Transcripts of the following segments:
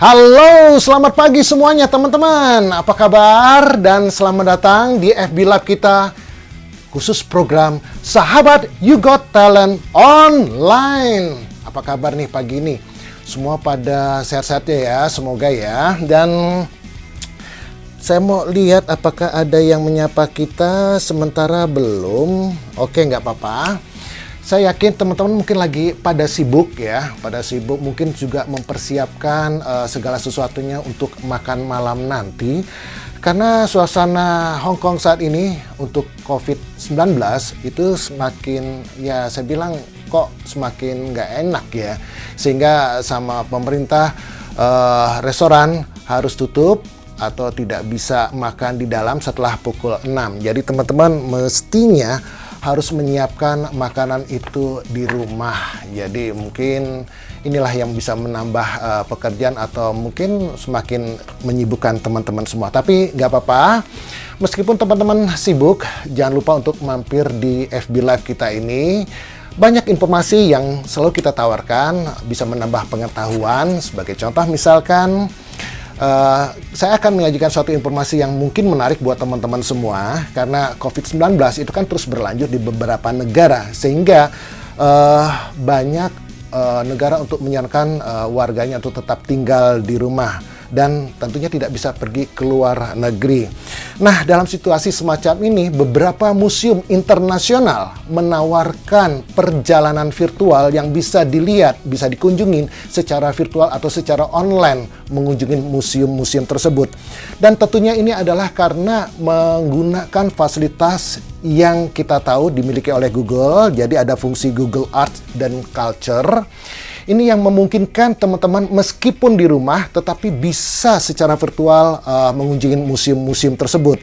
Halo, selamat pagi semuanya teman-teman. Apa kabar? Dan selamat datang di FB Lab kita khusus program Sahabat You Got Talent Online. Apa kabar nih pagi ini? Semua pada sehat-sehat ya, semoga ya. Dan saya mau lihat apakah ada yang menyapa kita, sementara belum. Oke, nggak apa-apa. Saya yakin teman-teman mungkin lagi pada sibuk ya, mungkin juga mempersiapkan segala sesuatunya untuk makan malam nanti. Karena suasana Hong Kong saat ini untuk COVID-19 itu semakin, ya saya bilang kok semakin nggak enak ya. Sehingga sama pemerintah restoran harus tutup atau tidak bisa makan di dalam setelah pukul 6. Jadi teman-teman mestinya harus menyiapkan makanan itu di rumah. Jadi mungkin inilah yang bisa menambah pekerjaan atau mungkin semakin menyibukkan teman-teman semua. Tapi nggak apa-apa, meskipun teman-teman sibuk, jangan lupa untuk mampir di FB Live kita ini. Banyak informasi yang selalu kita tawarkan, bisa menambah pengetahuan. Sebagai contoh misalkan, saya akan menyajikan suatu informasi yang mungkin menarik buat teman-teman semua, karena COVID-19 itu kan terus berlanjut di beberapa negara, sehingga banyak negara untuk menyarankan warganya untuk tetap tinggal di rumah dan tentunya tidak bisa pergi ke luar negeri. Nah, dalam situasi semacam ini, beberapa museum internasional menawarkan perjalanan virtual yang bisa dilihat, bisa dikunjungin secara virtual atau secara online, mengunjungi museum-museum tersebut. Dan tentunya ini adalah karena menggunakan fasilitas yang kita tahu dimiliki oleh Google. Jadi ada fungsi Google Arts dan Culture. Ini yang memungkinkan teman-teman meskipun di rumah tetapi bisa secara virtual mengunjungi museum-museum tersebut.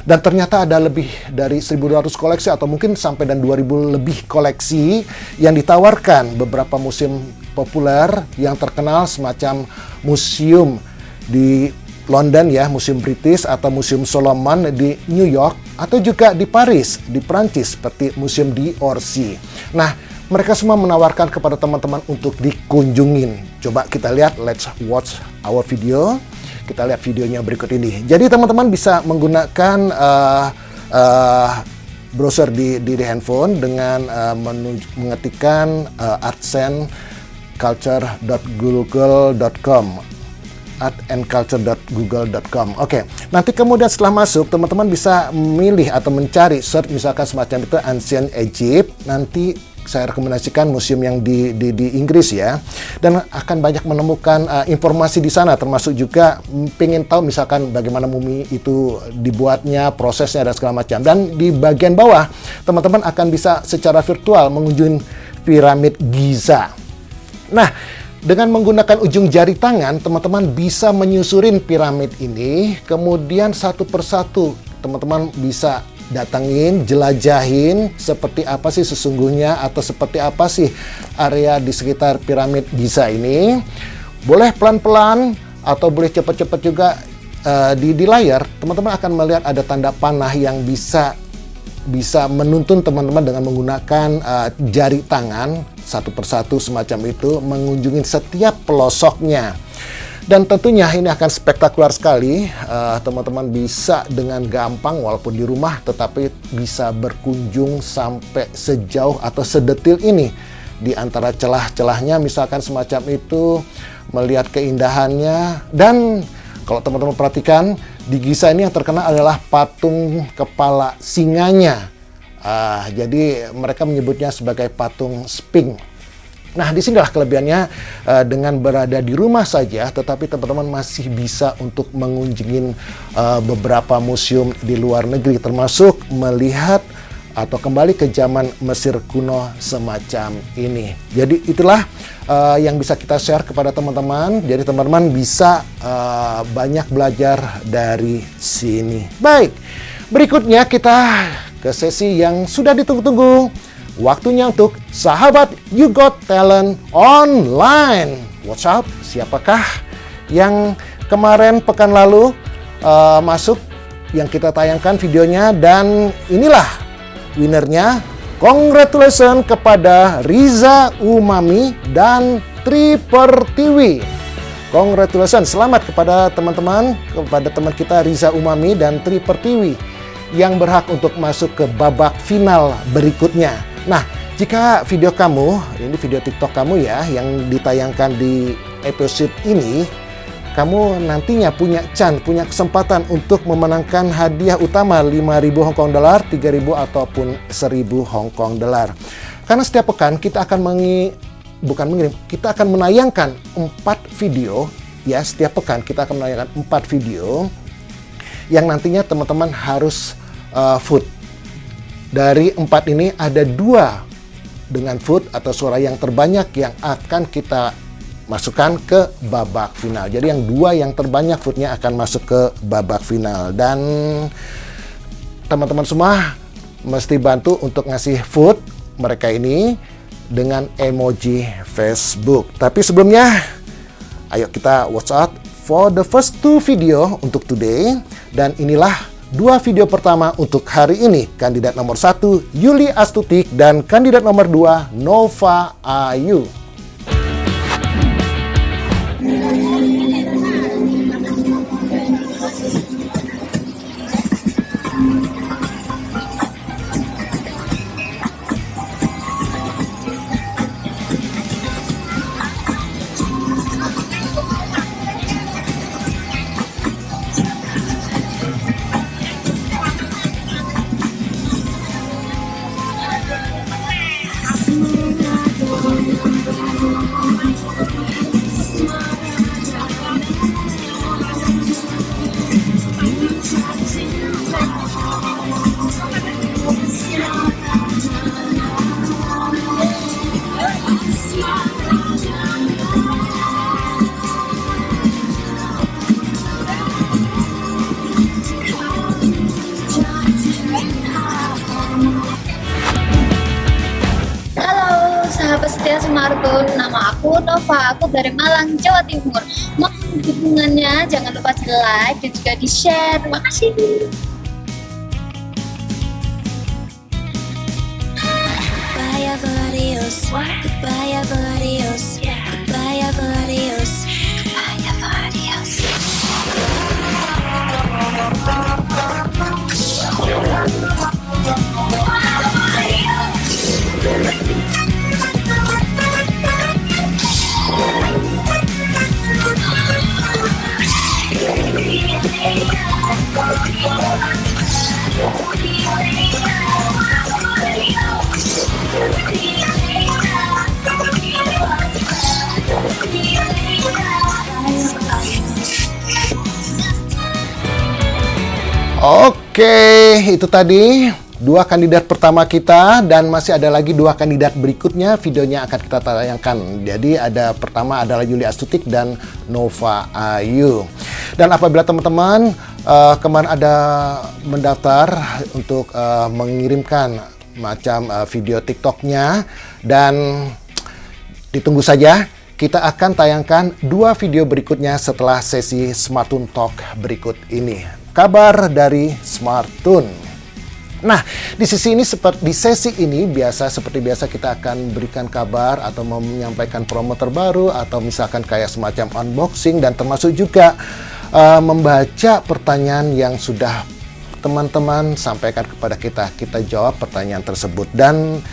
Dan ternyata ada lebih dari 1.200 koleksi atau mungkin sampai dan 2.000 lebih koleksi yang ditawarkan beberapa museum populer yang terkenal, semacam museum di London ya, Museum British atau Museum Solomon di New York, atau juga di Paris, di Prancis seperti Museum d'Orsay. Nah, mereka semua menawarkan kepada teman-teman untuk dikunjungin. Coba kita lihat, let's watch our video. Kita lihat videonya berikut ini. Jadi teman-teman bisa menggunakan browser di handphone dengan mengetikkan artsandculture.google.com artandculture.google.com. Oke, nanti kemudian setelah masuk, teman-teman bisa memilih atau mencari search misalkan semacam itu Ancient Egypt. Nanti saya rekomendasikan museum yang di Inggris ya, dan akan banyak menemukan informasi di sana, termasuk juga pengen tahu misalkan bagaimana mumi itu dibuatnya, prosesnya dan segala macam. Dan di bagian bawah teman-teman akan bisa secara virtual mengunjungi piramid Giza. Nah, dengan menggunakan ujung jari tangan, teman-teman bisa menyusurin piramid ini, kemudian satu persatu teman-teman bisa datangin, jelajahin seperti apa sih sesungguhnya atau seperti apa sih area di sekitar piramid Giza ini. Boleh pelan-pelan atau boleh cepat-cepat juga. Di layar teman-teman akan melihat ada tanda panah yang bisa menuntun teman-teman dengan menggunakan jari tangan satu persatu semacam itu, mengunjungi setiap pelosoknya. Dan tentunya ini akan spektakuler sekali. Teman-teman bisa dengan gampang walaupun di rumah, tetapi bisa berkunjung sampai sejauh atau sedetil ini. Di antara celah-celahnya misalkan semacam itu, melihat keindahannya. Dan kalau teman-teman perhatikan, di Giza ini yang terkenal adalah patung kepala singanya. Jadi mereka menyebutnya sebagai patung Sphinx. Nah, disinilah kelebihannya dengan berada di rumah saja, tetapi teman-teman masih bisa untuk mengunjungi beberapa museum di luar negeri, termasuk melihat atau kembali ke zaman Mesir kuno semacam ini. Jadi itulah yang bisa kita share kepada teman-teman. Jadi teman-teman bisa banyak belajar dari sini. Baik, berikutnya kita ke sesi yang sudah ditunggu-tunggu. Waktunya untuk Sahabat You Got Talent Online. What's up? Siapakah yang kemarin pekan lalu masuk yang kita tayangkan videonya, dan inilah winnernya. Congratulations kepada Riza Umami dan Tri Pertiwi. Congratulations, selamat kepada teman-teman, kepada teman kita Riza Umami dan Tri Pertiwi yang berhak untuk masuk ke babak final berikutnya. Nah, jika video kamu, ini video TikTok kamu ya, yang ditayangkan di episode ini, kamu nantinya punya kesempatan untuk memenangkan hadiah utama 5.000 Hong Kong dollar, 3.000 ataupun 1.000 Hong Kong dollar. Karena setiap pekan kita akan kita akan menayangkan 4 video, ya, setiap pekan kita akan menayangkan 4 video yang nantinya teman-teman harus vote. Dari 4 ini ada 2 dengan vote atau suara yang terbanyak yang akan kita masukkan ke babak final. Jadi yang 2 yang terbanyak vote-nya akan masuk ke babak final. Dan teman-teman semua mesti bantu untuk ngasih vote mereka ini dengan emoji Facebook. Tapi sebelumnya, ayo kita watch out for the first 2 video untuk today. Dan inilah 2 video pertama untuk hari ini. Kandidat nomor 1, Yuli Astutik, dan kandidat nomor 2, Nova Ayu. Sahabat setia Smartun, nama aku Nova, aku dari Malang, Jawa Timur. Mohon dukungannya, jangan lupa di like dan juga di share. Terima kasih. Goodbye Varios, goodbye Varios, goodbye Varios, goodbye Varios. Oke, itu tadi 2 kandidat pertama kita, dan masih ada lagi 2 kandidat berikutnya. Videonya akan kita tayangkan. Jadi ada pertama adalah Yuli Astutik dan Nova Ayu. Dan apabila teman-teman kemarin ada mendaftar untuk mengirimkan macam video TikToknya, dan ditunggu saja, kita akan tayangkan 2 video berikutnya setelah sesi Smartun Talk berikut ini. Kabar dari Smartun. Nah, di sesi ini seperti biasa kita akan berikan kabar atau menyampaikan promo terbaru, atau misalkan kayak semacam unboxing, dan termasuk juga membaca pertanyaan yang sudah teman-teman sampaikan kepada kita. Kita jawab pertanyaan tersebut. Dan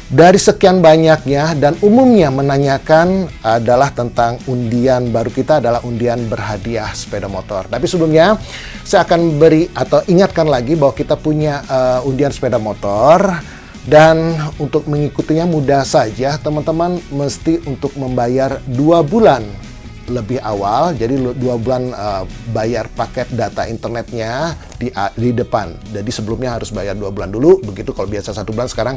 dari sekian banyaknya dan umumnya menanyakan adalah tentang undian baru kita, adalah undian berhadiah sepeda motor. Tapi sebelumnya saya akan beri atau ingatkan lagi bahwa kita punya undian sepeda motor, dan untuk mengikutinya mudah saja. Teman-teman mesti untuk membayar 2 bulan lebih awal. Jadi 2 bulan bayar paket data internetnya di depan. Jadi sebelumnya harus bayar 2 bulan dulu. Begitu kalau biasa 1 bulan, sekarang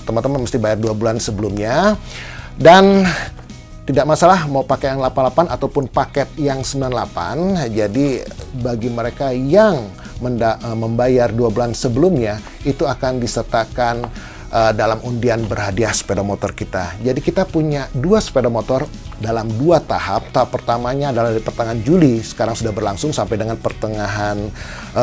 teman-teman mesti bayar 2 bulan sebelumnya. Dan tidak masalah mau pakai yang 88 ataupun paket yang 98. Jadi bagi mereka yang membayar 2 bulan sebelumnya, itu akan disertakan dalam undian berhadiah sepeda motor kita. Jadi kita punya 2 sepeda motor dalam 2 tahap. Tahap pertamanya adalah di pertengahan Juli, sekarang sudah berlangsung sampai dengan pertengahan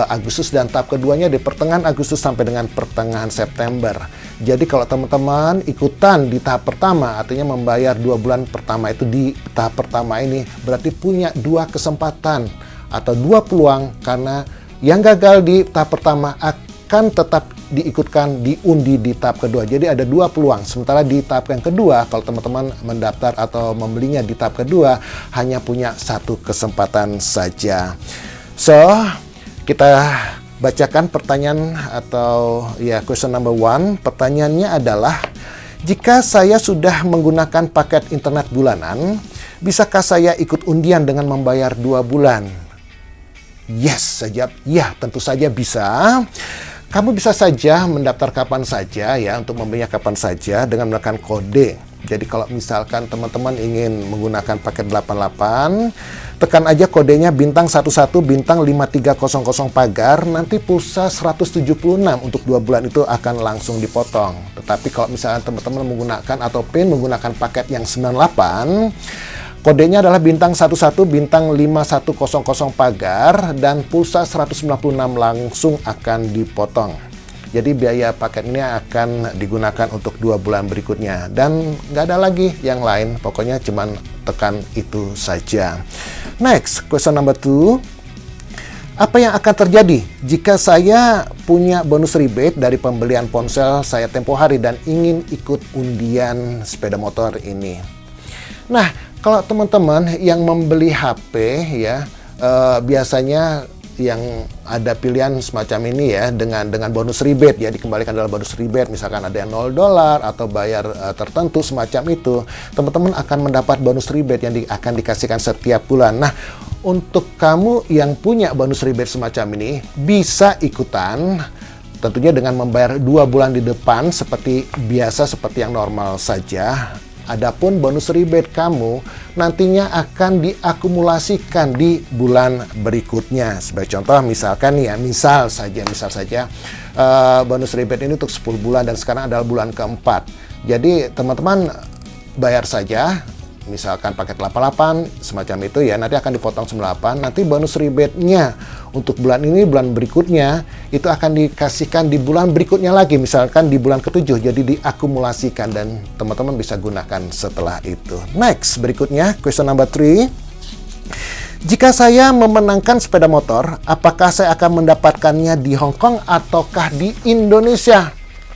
Agustus, dan tahap keduanya di pertengahan Agustus sampai dengan pertengahan September. Jadi kalau teman-teman ikutan di tahap pertama, artinya membayar 2 bulan pertama itu di tahap pertama ini, berarti punya 2 kesempatan atau 2 peluang, karena yang gagal di tahap pertama akan tetap diikutkan diundi di tahap kedua. Jadi ada 2 peluang. Sementara di tahap yang kedua, kalau teman-teman mendaftar atau membelinya di tahap kedua, hanya punya 1 kesempatan saja. So, kita bacakan pertanyaan atau ya question number 1. Pertanyaannya adalah, jika saya sudah menggunakan paket internet bulanan, bisakah saya ikut undian dengan membayar 2 bulan? Yes saja, ya tentu saja bisa. Kamu bisa saja mendaftar kapan saja ya, untuk membelinya kapan saja dengan menggunakan kode. Jadi kalau misalkan teman-teman ingin menggunakan paket 88, tekan aja kodenya bintang 11 bintang 5300 pagar, nanti pulsa 176 untuk 2 bulan itu akan langsung dipotong. Tetapi kalau misalkan teman-teman menggunakan atau pengen menggunakan paket yang 98, kodenya adalah bintang 11 bintang 5100 pagar dan pulsa 196 langsung akan dipotong. Jadi biaya paket ini akan digunakan untuk 2 bulan berikutnya dan nggak ada lagi yang lain, pokoknya cuman tekan itu saja. Next, question number 2. Apa yang akan terjadi jika saya punya bonus rebate dari pembelian ponsel saya tempo hari dan ingin ikut undian sepeda motor ini? Nah, kalau teman-teman yang membeli HP ya, biasanya yang ada pilihan semacam ini ya, dengan bonus rebate ya, dikembalikan dalam bonus rebate, misalkan ada yang $0 atau bayar tertentu semacam itu, teman-teman akan mendapat bonus rebate yang akan dikasihkan setiap bulan. Nah, untuk kamu yang punya bonus rebate semacam ini, bisa ikutan tentunya dengan membayar 2 bulan di depan seperti biasa, seperti yang normal saja. Adapun bonus rebate kamu nantinya akan diakumulasikan di bulan berikutnya. Sebagai contoh, misalkan ya, misal saja bonus rebate ini untuk 10 bulan dan sekarang adalah bulan keempat. Jadi teman-teman bayar saja, misalkan paket 88 semacam itu ya, nanti akan dipotong 98, nanti bonus rebate-nya untuk bulan ini, bulan berikutnya itu akan dikasihkan di bulan berikutnya lagi, misalkan di bulan ke-7, jadi diakumulasikan dan teman-teman bisa gunakan setelah itu. Next, berikutnya question number 3. Jika saya memenangkan sepeda motor, apakah saya akan mendapatkannya di Hong Kong ataukah di Indonesia?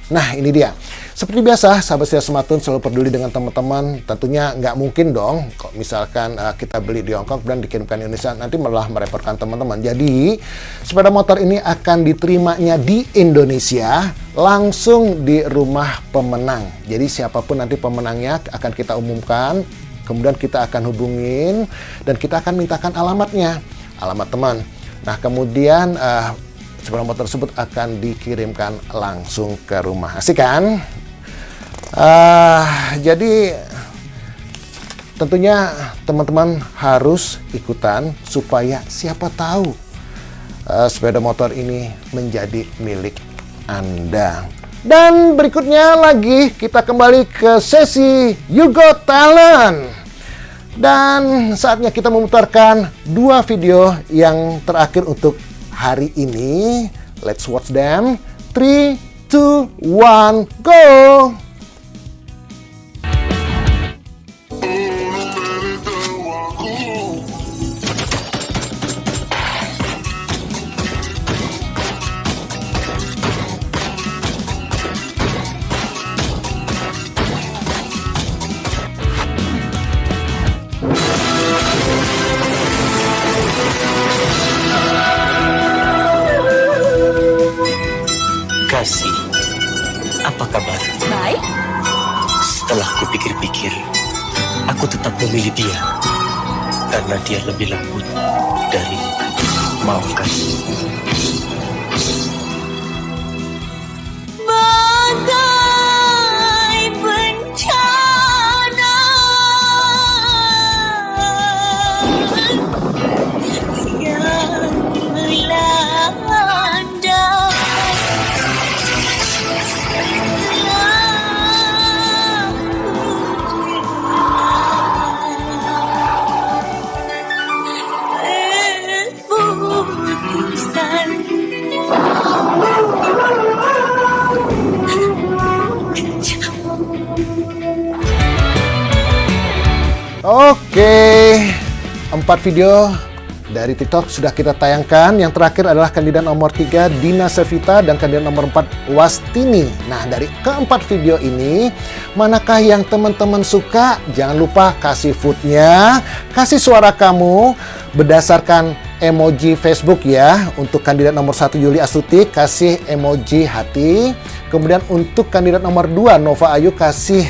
Nah, ini dia. Seperti biasa, sahabat setia Sematun selalu peduli dengan teman-teman. Tentunya nggak mungkin dong, kalau misalkan kita beli di Hong Kong dan dikirimkan di Indonesia, nanti malah merepotkan teman-teman. Jadi, sepeda motor ini akan diterimanya di Indonesia, langsung di rumah pemenang. Jadi, siapapun nanti pemenangnya akan kita umumkan, kemudian kita akan hubungin, dan kita akan mintakan alamatnya, alamat teman. Nah, kemudian sepeda motor tersebut akan dikirimkan langsung ke rumah. Asik kan? Jadi tentunya teman-teman harus ikutan supaya siapa tahu sepeda motor ini menjadi milik Anda. Dan berikutnya lagi kita kembali ke sesi You Got Talent. Dan saatnya kita memutarkan 2 video yang terakhir untuk hari ini. Let's watch them. 3, 2, 1, go! Kasih, apa kabar? Baik. Setelah kupikir-pikir, aku tetap memilih dia karena dia lebih lembut dari maafkan. Bagai bencana yang melanda keputusan Oke, 4 video dari TikTok sudah kita tayangkan. Yang terakhir adalah kandidat nomor 3 Dina Sevita dan kandidat nomor 4 Wastini. Nah, dari keempat video ini, manakah yang teman-teman suka? Jangan lupa kasih vote-nya, kasih suara kamu berdasarkan emoji Facebook ya. Untuk kandidat nomor 1 Yuli Astuti, kasih emoji hati. Kemudian untuk kandidat nomor 2 Nova Ayu, kasih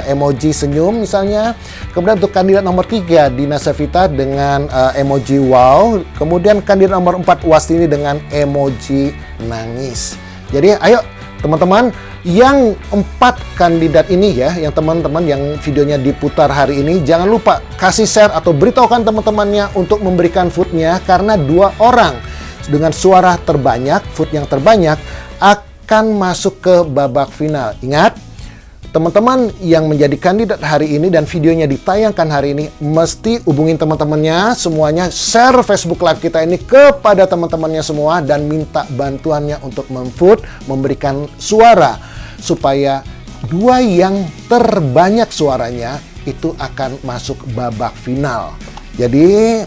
emoji senyum misalnya. Kemudian untuk kandidat nomor 3 Dina Sevita dengan emoji wow. Kemudian kandidat nomor 4 Wastini dengan emoji nangis. Jadi ayo teman-teman, yang 4 kandidat ini ya, yang teman-teman yang videonya diputar hari ini, jangan lupa kasih share atau beritahukan teman-temannya untuk memberikan vote-nya, karena 2 orang dengan suara terbanyak, vote yang terbanyak akan masuk ke babak final. Ingat, teman-teman yang menjadi kandidat hari ini dan videonya ditayangkan hari ini, mesti hubungin teman-temannya semuanya, share Facebook Live kita ini kepada teman-temannya semua, dan minta bantuannya untuk memvote, memberikan suara, supaya 2 yang terbanyak suaranya itu akan masuk babak final. Jadi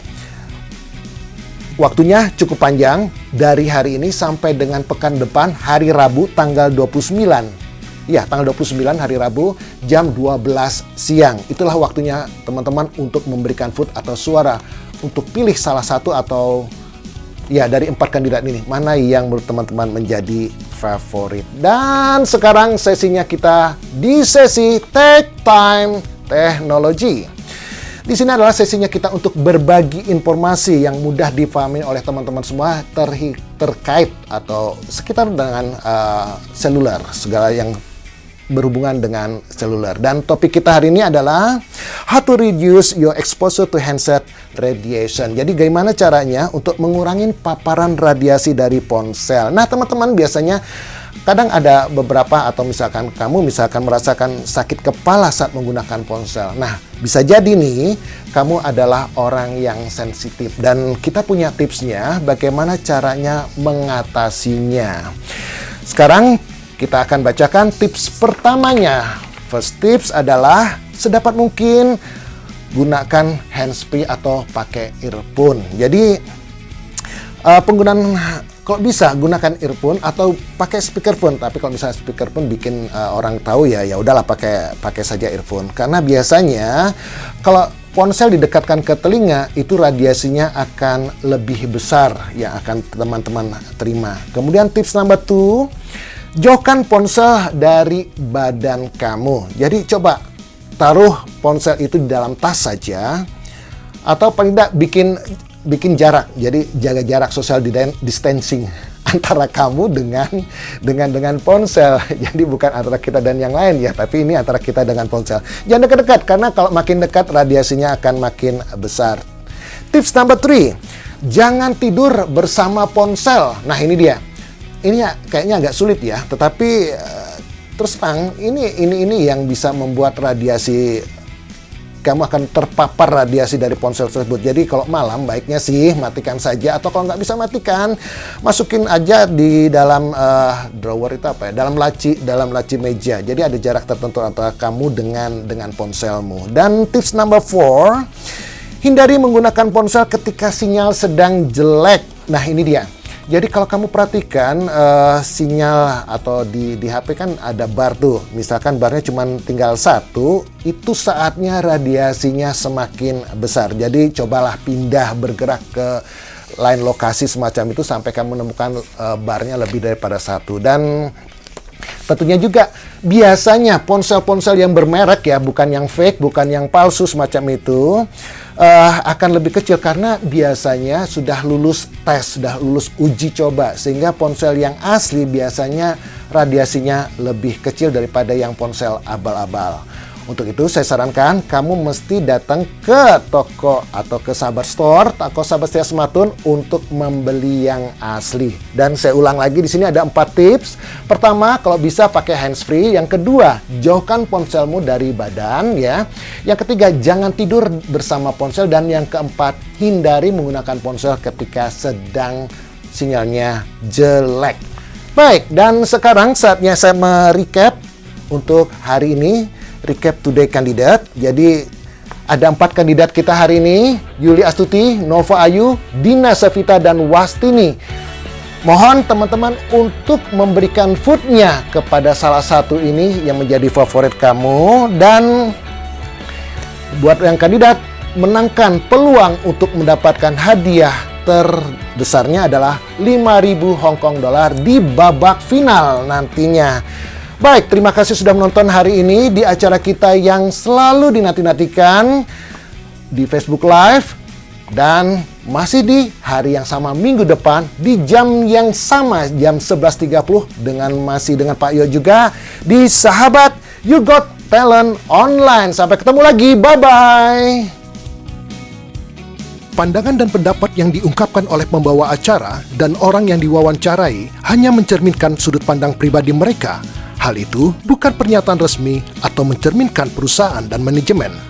waktunya cukup panjang, dari hari ini sampai dengan pekan depan, hari Rabu tanggal 29. Ya, tanggal 29 hari Rabu jam 12 siang. Itulah waktunya teman-teman untuk memberikan vote atau suara untuk pilih salah satu atau ya dari 4 kandidat ini, mana yang menurut teman-teman menjadi favorit. Dan sekarang sesinya kita di sesi Take Time Teknologi. Di sini adalah sesinya kita untuk berbagi informasi yang mudah difahami oleh teman-teman semua terkait atau sekitar dengan seluler, segala yang berhubungan dengan seluler. Dan topik kita hari ini adalah how to reduce your exposure to handset radiation. Jadi bagaimana caranya untuk mengurangi paparan radiasi dari ponsel. Nah, teman-teman, biasanya kadang ada beberapa, atau misalkan kamu merasakan sakit kepala saat menggunakan ponsel. Nah, bisa jadi nih kamu adalah orang yang sensitif, dan kita punya tipsnya bagaimana caranya mengatasinya. Sekarang kita akan bacakan tips pertamanya. First tips adalah sedapat mungkin gunakan handsfree atau pakai earphone. Jadi penggunaan, kalau bisa gunakan earphone atau pakai speakerphone. Tapi kalau misalnya speakerphone bikin orang tahu, ya udahlah pakai saja earphone. Karena biasanya kalau ponsel didekatkan ke telinga, itu radiasinya akan lebih besar yang akan teman-teman terima. Kemudian tips number 2, jauhkan ponsel dari badan kamu. Jadi coba taruh ponsel itu di dalam tas saja, atau paling tidak bikin jarak. Jadi jaga jarak social distancing antara kamu dengan ponsel. Jadi bukan antara kita dan yang lain ya, tapi ini antara kita dengan ponsel. Jangan dekat-dekat, karena kalau makin dekat radiasinya akan makin besar. Tips number 3, jangan tidur bersama ponsel. Nah, ini dia. Ini ya kayaknya agak sulit ya, tetapi terus terang ini yang bisa membuat radiasi, kamu akan terpapar radiasi dari ponsel tersebut. Jadi kalau malam baiknya sih matikan saja, atau kalau nggak bisa matikan, masukin aja di dalam drawer itu apa ya, dalam laci meja. Jadi ada jarak tertentu antara kamu dengan ponselmu. Dan tips number 4, hindari menggunakan ponsel ketika sinyal sedang jelek. Nah, ini dia. Jadi kalau kamu perhatikan sinyal atau di HP kan ada bar tuh. Misalkan barnya cuma tinggal 1, itu saatnya radiasinya semakin besar. Jadi cobalah pindah, bergerak ke lain lokasi semacam itu sampai kamu menemukan barnya lebih daripada 1. Dan tentunya juga biasanya ponsel-ponsel yang bermerek ya, bukan yang fake, bukan yang palsu semacam itu, akan lebih kecil karena biasanya sudah lulus tes, sudah lulus uji coba, sehingga ponsel yang asli biasanya radiasinya lebih kecil daripada yang ponsel abal-abal. Untuk itu saya sarankan kamu mesti datang ke toko atau ke Sahabat Store, toko Sahabat Setia Sematun untuk membeli yang asli. Dan saya ulang lagi, di sini ada 4 tips. Pertama, kalau bisa pakai handsfree. Yang kedua, jauhkan ponselmu dari badan ya. Yang ketiga, jangan tidur bersama ponsel, dan yang keempat, hindari menggunakan ponsel ketika sedang sinyalnya jelek. Baik, dan sekarang saatnya saya merecap untuk hari ini. Recap today kandidat. Jadi Ada 4 kandidat kita hari ini, Yuli Astuti, Nova Ayu, Dina Savita, dan Wastini. Mohon teman-teman untuk memberikan vote-nya kepada salah satu ini yang menjadi favorit kamu. Dan buat yang kandidat, menangkan peluang untuk mendapatkan hadiah terbesarnya adalah 5.000 Hong Kong dollar di babak final nantinya. Baik, terima kasih sudah menonton hari ini di acara kita yang selalu dinanti-nantikan di Facebook Live, dan masih di hari yang sama minggu depan di jam yang sama, jam 11.30 masih dengan Pak Yo juga di Sahabat You Got Talent Online. Sampai ketemu lagi, bye-bye. Pandangan dan pendapat yang diungkapkan oleh pembawa acara dan orang yang diwawancarai hanya mencerminkan sudut pandang pribadi mereka. Hal itu bukan pernyataan resmi atau mencerminkan perusahaan dan manajemen.